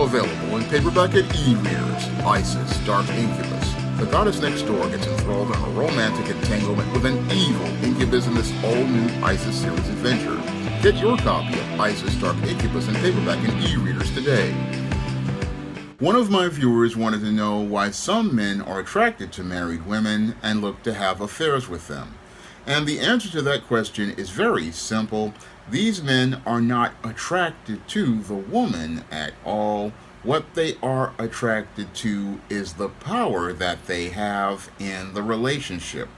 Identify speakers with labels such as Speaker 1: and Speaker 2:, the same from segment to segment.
Speaker 1: Available in paperback at e-readers, Isis, Dark Incubus. The goddess next door gets enthralled in a romantic entanglement with an evil incubus in this all-new Isis series adventure. Get your copy of Isis, Dark Incubus in paperback and e-readers today. One of my viewers wanted to know why some men are attracted to married women and look to have affairs with them. And the answer to that question is very simple. These men are not attracted to the woman at all. What they are attracted to is the power that they have in the relationship.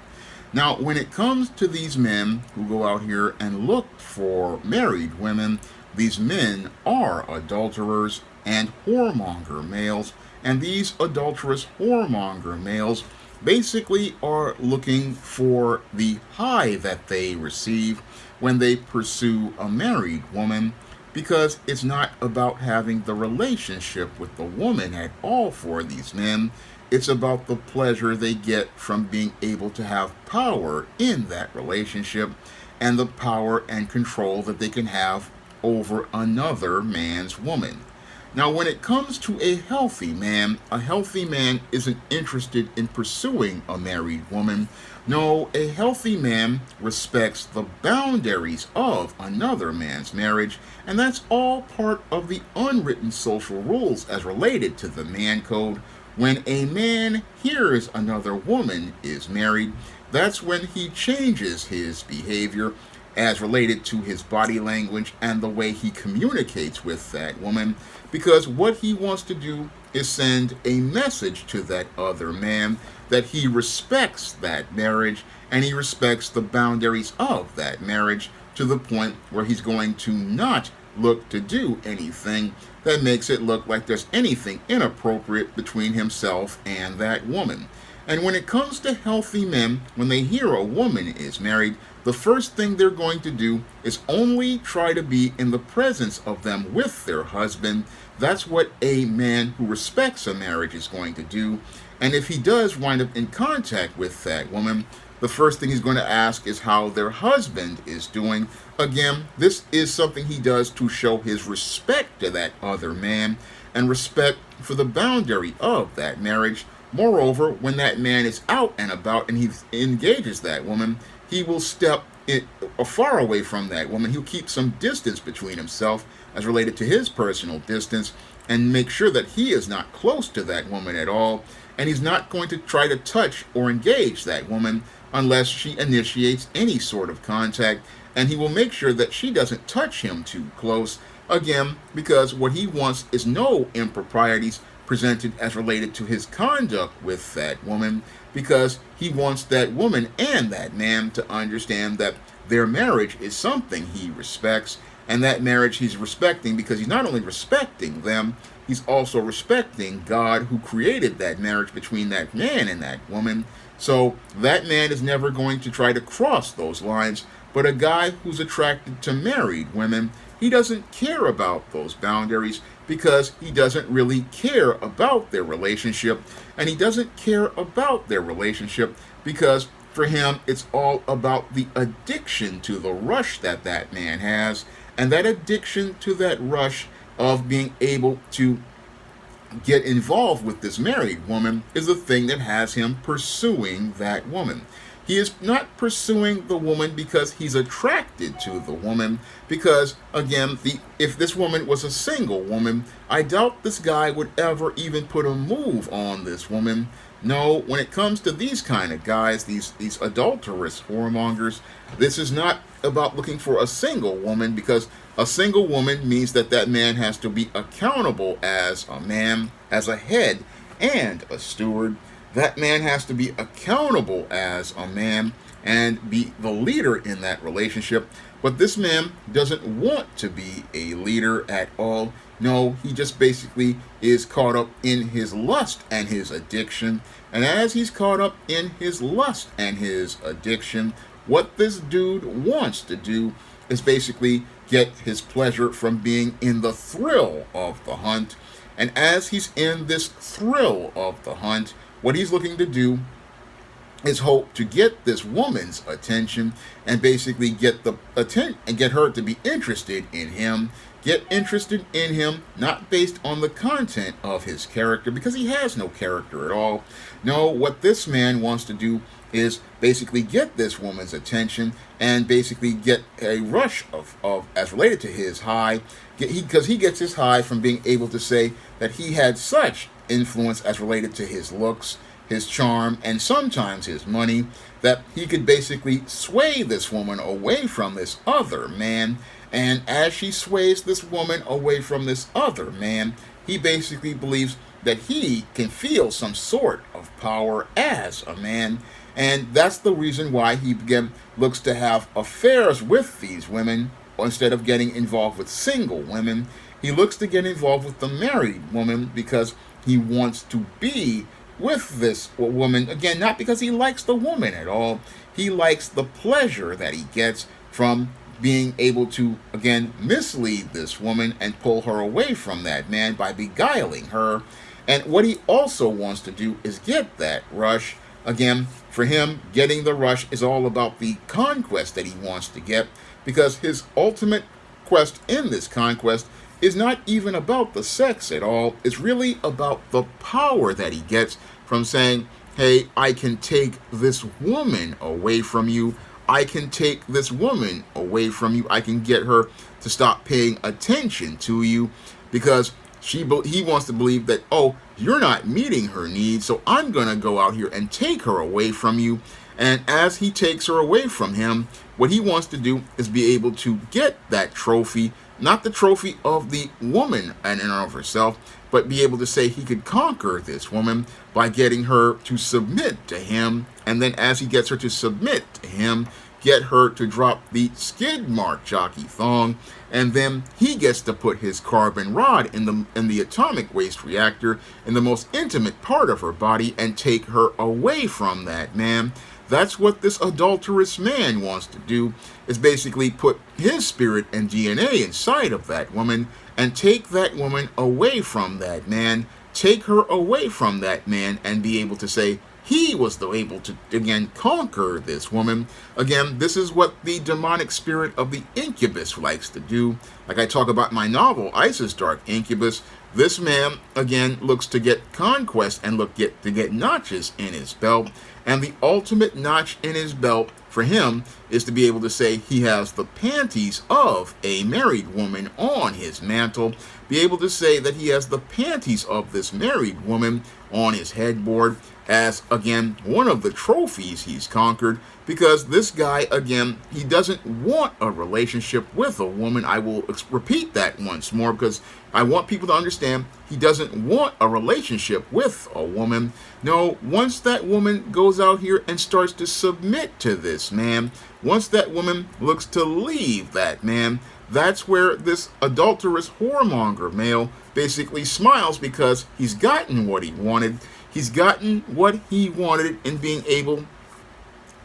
Speaker 1: Now, when it comes to these men who go out here and look for married women, these men are adulterers and whoremonger males, and these adulterous whoremonger males basically are looking for the high that they receive when they pursue a married woman, because it's not about having the relationship with the woman at all for these men. It's about the pleasure they get from being able to have power in that relationship and the power and control that they can have over another man's woman. Now, when it comes to a healthy man isn't interested in pursuing a married woman. No, a healthy man respects the boundaries of another man's marriage, and that's all part of the unwritten social rules as related to the man code. When a man hears another woman is married, that's when he changes his behavior as related to his body language and the way he communicates with that woman, because what he wants to do is send a message to that other man that he respects that marriage and he respects the boundaries of that marriage, to the point where he's going to not look to do anything that makes it look like there's anything inappropriate between himself and that woman. And when it comes to healthy men, when they hear a woman is married, the first thing they're going to do is only try to be in the presence of them with their husband. That's what a man who respects a marriage is going to do. And if he does wind up in contact with that woman, the first thing he's going to ask is how their husband is doing. Again, this is something he does to show his respect to that other man and respect for the boundary of that marriage. Moreover, when that man is out and about and he engages that woman, he will step far away from that woman. He'll keep some distance between himself as related to his personal distance and make sure that he is not close to that woman at all. And he's not going to try to touch or engage that woman unless she initiates any sort of contact. And he will make sure that she doesn't touch him too close. Again, because what he wants is no improprieties presented as related to his conduct with that woman, because he wants that woman and that man to understand that their marriage is something he respects, and that marriage he's respecting because he's not only respecting them, he's also respecting God, who created that marriage between that man and that woman. So that man is never going to try to cross those lines. But a guy who's attracted to married women, he doesn't care about those boundaries, because he doesn't really care about their relationship. And he doesn't care about their relationship because for him it's all about the addiction to the rush that that man has. And that addiction to that rush of being able to get involved with this married woman is the thing that has him pursuing that woman. He is not pursuing the woman because he's attracted to the woman, because, again, if this woman was a single woman, I doubt this guy would ever even put a move on this woman. No, when it comes to these kind of guys, these adulterous whoremongers, this is not about looking for a single woman, because a single woman means that that man has to be accountable as a man, as a head, and a steward. That man has to be accountable as a man and be the leader in that relationship. But this man doesn't want to be a leader at all. No, he just basically is caught up in his lust and his addiction. And as he's caught up in his lust and his addiction, what this dude wants to do is basically get his pleasure from being in the thrill of the hunt. And as he's in this thrill of the hunt, what he's looking to do is hope to get this woman's attention and basically get her to be interested in him. Get interested in him not based on the content of his character, because he has no character at all. No, what this man wants to do is basically get this woman's attention and basically get a rush of as related to his high, because he gets his high from being able to say that he had such influence as related to his looks, his charm, and sometimes his money, that he could basically sway this woman away from this other man. And as she sways this woman away from this other man, he basically believes that he can feel some sort of power as a man. And that's the reason why he again looks to have affairs with these women instead of getting involved with single women. He looks to get involved with the married woman because he wants to be with this woman, again, not because he likes the woman at all. He likes the pleasure that he gets from being able to, again, mislead this woman and pull her away from that man by beguiling her. And what he also wants to do is get that rush. Again, for him, getting the rush is all about the conquest that he wants to get, because his ultimate quest in this conquest is not even about the sex at all. It's really about the power that he gets from saying, hey, I can take this woman away from you. I can take this woman away from you. I can get her to stop paying attention to you, because he wants to believe that, oh, you're not meeting her needs, so I'm going to go out here and take her away from you. And as he takes her away from him, what he wants to do is be able to get that trophy, not the trophy of the woman in and of herself, but be able to say he could conquer this woman by getting her to submit to him. And then as he gets her to submit to him, get her to drop the skid mark jockey thong, and then he gets to put his carbon rod in the atomic waste reactor in the most intimate part of her body and take her away from that man. That's what this adulterous man wants to do, is basically put his spirit and DNA inside of that woman and take that woman away from that man, take her away from that man, and be able to say he was able to, again, conquer this woman. Again, this is what the demonic spirit of the incubus likes to do. Like I talk about in my novel, Isis Dark Incubus, this man, again, looks to get conquest and to get notches in his belt. And the ultimate notch in his belt for him is to be able to say he has the panties of a married woman on his mantle, be able to say that he has the panties of this married woman on his headboard as, again, one of the trophies he's conquered, because this guy, again, he doesn't want a relationship with a woman. I will repeat that once more, because I want people to understand he doesn't want a relationship with a woman. No, once that woman goes out here and starts to submit to this man, once that woman looks to leave that man, that's where this adulterous whoremonger male basically smiles, because he's gotten what he wanted. He's gotten what he wanted in being able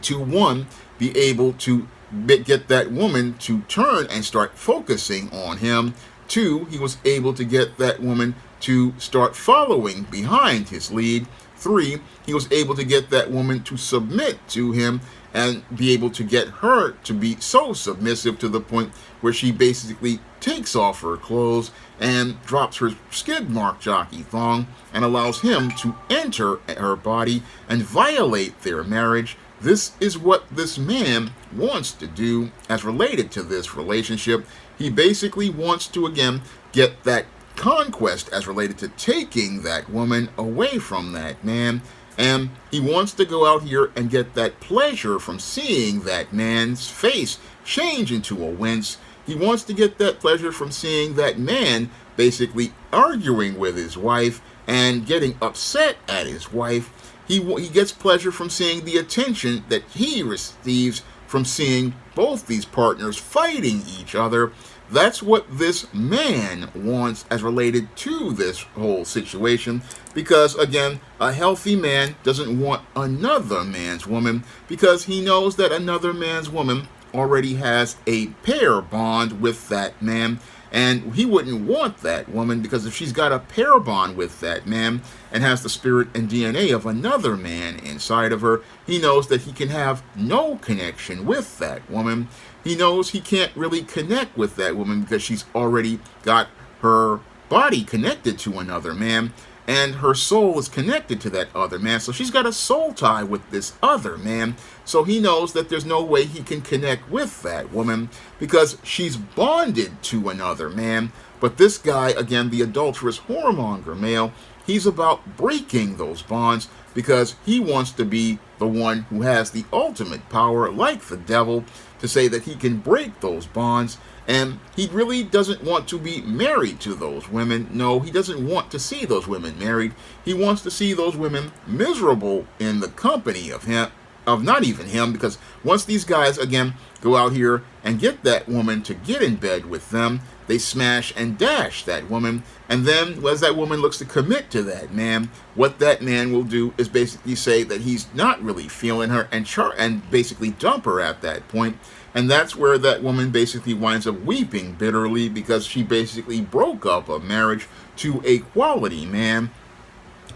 Speaker 1: to, one, be able to get that woman to turn and start focusing on him. Two, he was able to get that woman to start following behind his lead. Three, he was able to get that woman to submit to him and be able to get her to be so submissive to the point where she basically takes off her clothes and drops her skid mark jockey thong and allows him to enter her body and violate their marriage. This is what this man wants to do as related to this relationship. He basically wants to, again, get that conquest as related to taking that woman away from that man. And he wants to go out here and get that pleasure from seeing that man's face change into a wince. He wants to get that pleasure from seeing that man basically arguing with his wife and getting upset at his wife. He gets pleasure from seeing the attention that he receives from seeing both these partners fighting each other. That's what this man wants as related to this whole situation, because, again, a healthy man doesn't want another man's woman, because he knows that another man's woman already has a pair bond with that man, And he wouldn't want that woman, because if she's got a pair bond with that man and has the spirit and DNA of another man inside of her, he knows that he can have no connection with that woman. He knows he can't really connect with that woman because she's already got her body connected to another man, and her soul is connected to that other man. So she's got a soul tie with this other man. So he knows that there's no way he can connect with that woman because she's bonded to another man. But this guy, again, the adulterous whoremonger male, he's about breaking those bonds because he wants to be the one who has the ultimate power, like the devil, to say that he can break those bonds. And he really doesn't want to be married to those women. No, he doesn't want to see those women married. He wants to see those women miserable in the company of him, of not even him, because once these guys, again, go out here and get that woman to get in bed with them, they smash and dash that woman. And then, as that woman looks to commit to that man, what that man will do is basically say that he's not really feeling her and basically dump her at that point. And that's where that woman basically winds up weeping bitterly because she basically broke up a marriage to a quality man,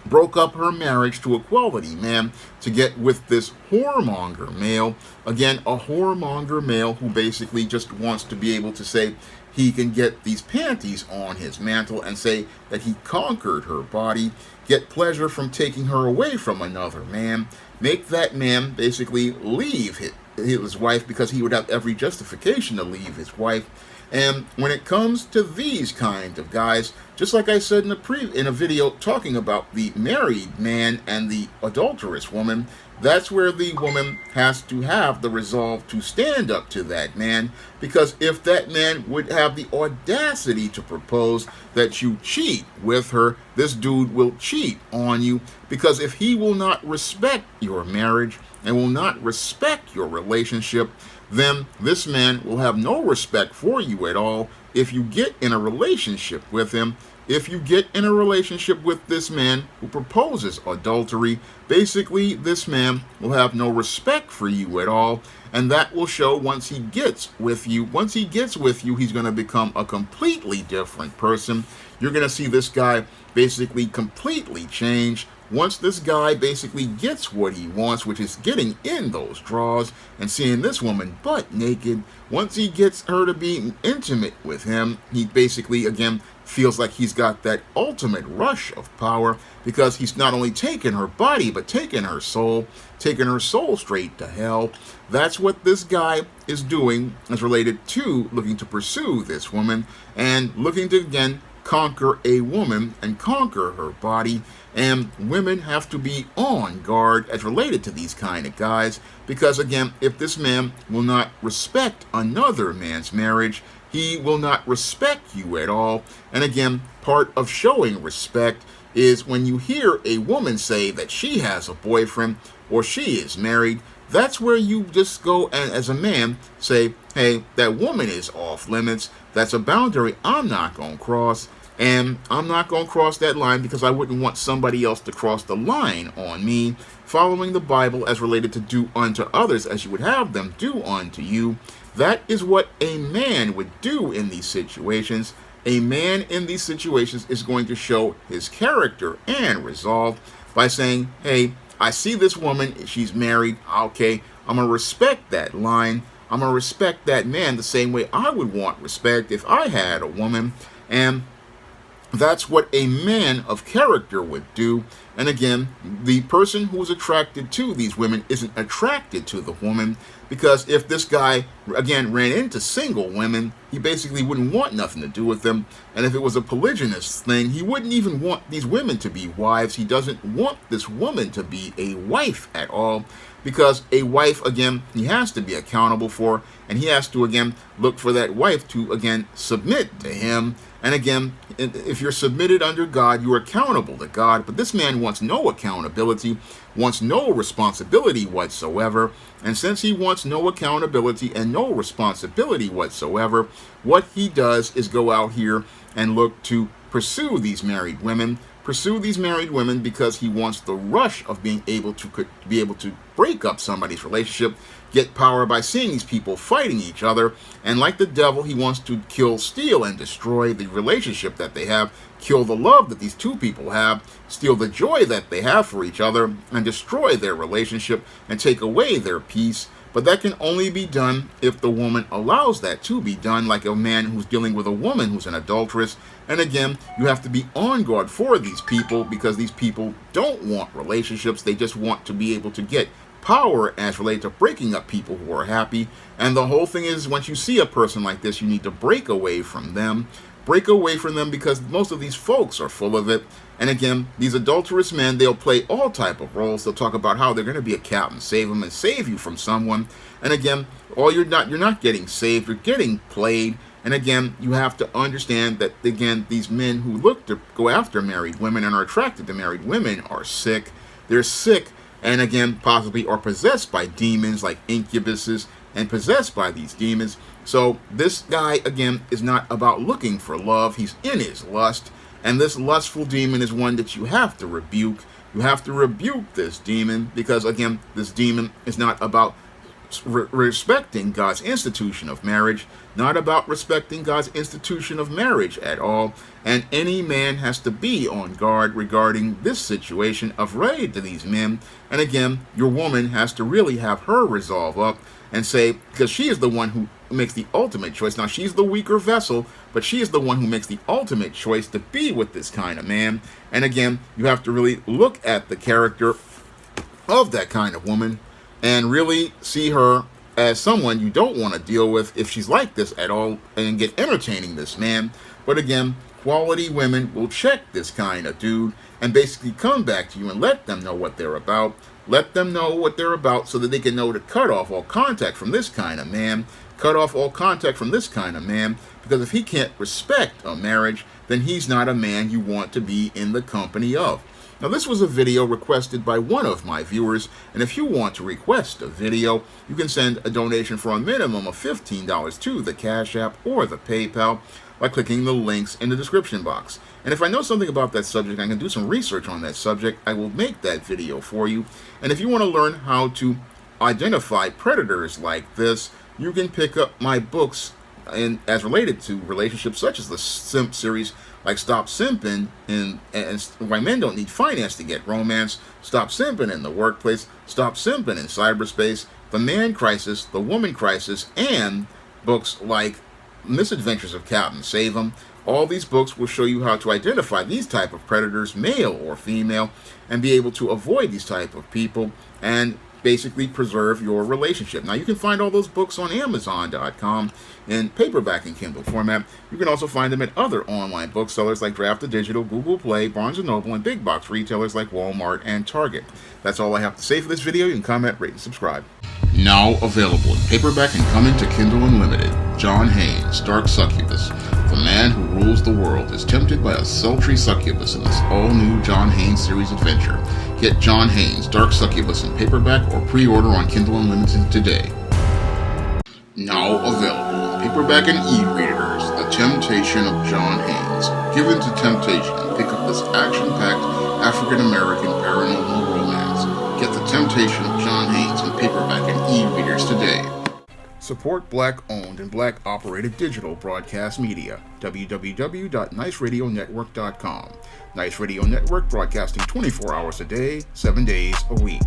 Speaker 1: broke up her marriage to a quality man to get with this whoremonger male. Again, a whoremonger male who basically just wants to be able to say he can get these panties on his mantle and say that he conquered her body, get pleasure from taking her away from another man, make that man basically leave his wife because he would have every justification to leave his wife. And when it comes to these kind of guys, just like I said in a video talking about the married man and the adulterous woman, that's where the woman has to have the resolve to stand up to that man, because if that man would have the audacity to propose that you cheat with her, this dude will cheat on you, because if he will not respect your marriage and will not respect your relationship, then this man will have no respect for you at all. If you get in a relationship with him, if you get in a relationship with this man who proposes adultery, basically this man will have no respect for you at all, and that will show once he gets with you. Once he gets with you, he's going to become a completely different person. You're going to see this guy basically completely change. Once this guy basically gets what he wants, which is getting in those drawers and seeing this woman butt naked, once he gets her to be intimate with him, he basically, again, feels like he's got that ultimate rush of power, because he's not only taken her body, but taken her soul straight to hell. That's what this guy is doing as related to looking to pursue this woman and looking to, again, conquer a woman and conquer her body. And women have to be on guard as related to these kind of guys, because again, if this man will not respect another man's marriage, he will not respect you at all. And again, part of showing respect is when you hear a woman say that she has a boyfriend or she is married, that's where you just go and as a man say, hey, that woman is off limits. That's a boundary I'm not going to cross. And I'm not going to cross that line because I wouldn't want somebody else to cross the line on me, following the Bible as related to do unto others as you would have them do unto you. That is what a man would do in these situations. A man in these situations is going to show his character and resolve by saying, hey, I see this woman, she's married, okay, I'm going to respect that line. I'm going to respect that man the same way I would want respect if I had a woman. And that's what a man of character would do. And again, the person who's attracted to these women isn't attracted to the woman, because if this guy, again, ran into single women, he basically wouldn't want nothing to do with them. And if it was a polygynous thing, he wouldn't even want these women to be wives. He doesn't want this woman to be a wife at all, because a wife, again, he has to be accountable for, and he has to, again, look for that wife to, again, submit to him. And again, if you're submitted under God, you're accountable to God. But this man wants no accountability, wants no responsibility whatsoever. And since he wants no accountability and no responsibility whatsoever, what he does is go out here and look to pursue these married women, pursue these married women because he wants the rush of being able to break up somebody's relationship, get power by seeing these people fighting each other, and like the devil, he wants to kill, steal, and destroy the relationship that they have, kill the love that these two people have, steal the joy that they have for each other, and destroy their relationship and take away their peace. But that can only be done if the woman allows that to be done, like a man who's dealing with a woman who's an adulteress. And again, you have to be on guard for these people, because these people don't want relationships. They just want to be able to get power as related to breaking up people who are happy. And the whole thing is, once you see a person like this, you need to break away from them. Break away from them, because most of these folks are full of it. And again, these adulterous men, they'll play all type of roles. They'll talk about how they're going to be a captain, save them, and save you from someone. And again, you're not getting saved, you're getting played. And again, you have to understand that, again, these men who look to go after married women and are attracted to married women are sick. They're sick, and again, possibly are possessed by demons like incubuses, and possessed by these demons. So this guy, again, is not about looking for love. He's in his lust. And this lustful demon is one that you have to rebuke. You have to rebuke this demon, because, again, this demon is not about respecting God's institution of marriage, not about respecting God's institution of marriage at all. And any man has to be on guard regarding this situation of raid to these men. And again, your woman has to really have her resolve up and say, because she is the one who makes the ultimate choice. Now, she's the weaker vessel, but she is the one who makes the ultimate choice to be with this kind of man. And again, you have to really look at the character of that kind of woman and really see her as someone you don't want to deal with if she's like this at all, and get entertaining this man. But again, quality women will check this kind of dude and basically come back to you and let them know what they're about. Let them know what they're about so that they can know to cut off all contact from this kind of man. Cut off all contact from this kind of man, because if he can't respect a marriage, then he's not a man you want to be in the company of. Now, this was a video requested by one of my viewers, and if you want to request a video, you can send a donation for a minimum of $15 to the Cash App or the PayPal by clicking the links in the description box. And if I know something about that subject, I can do some research on that subject, I will make that video for you. And if you want to learn how to identify predators like this, you can pick up my books as related to relationships, such as the Simp series, like Stop Simping and Why Men Don't Need Finance to Get Romance, Stop Simping in the Workplace, Stop Simping in Cyberspace, The Man Crisis, The Woman Crisis, and books like Misadventures of Captain Save 'Em. All these books will show you how to identify these type of predators, male or female, and be able to avoid these type of people and basically preserve your relationship. Now, you can find all those books on Amazon.com in paperback and Kindle format. You can also find them at other online booksellers like Draft to Digital, Google Play, Barnes & Noble, and big box retailers like Walmart and Target. That's all I have to say for this video. You can comment, rate, and subscribe. Now available in paperback and coming to Kindle Unlimited. John Haynes, Dark Succubus. The man who rules the world is tempted by a sultry succubus in this all-new John Haynes series adventure. Get John Haynes, Dark Succubus in paperback or pre-order on Kindle Unlimited today. Now available in paperback and e-readers, The Temptation of John Haynes. Give in to temptation and pick up this action-packed African-American paranormal romance. Get The Temptation of John Haynes in paperback and e-readers today. Support Black-owned and Black-operated digital broadcast media. www.niceradionetwork.com. Nice Radio Network, broadcasting 24 hours a day, 7 days a week.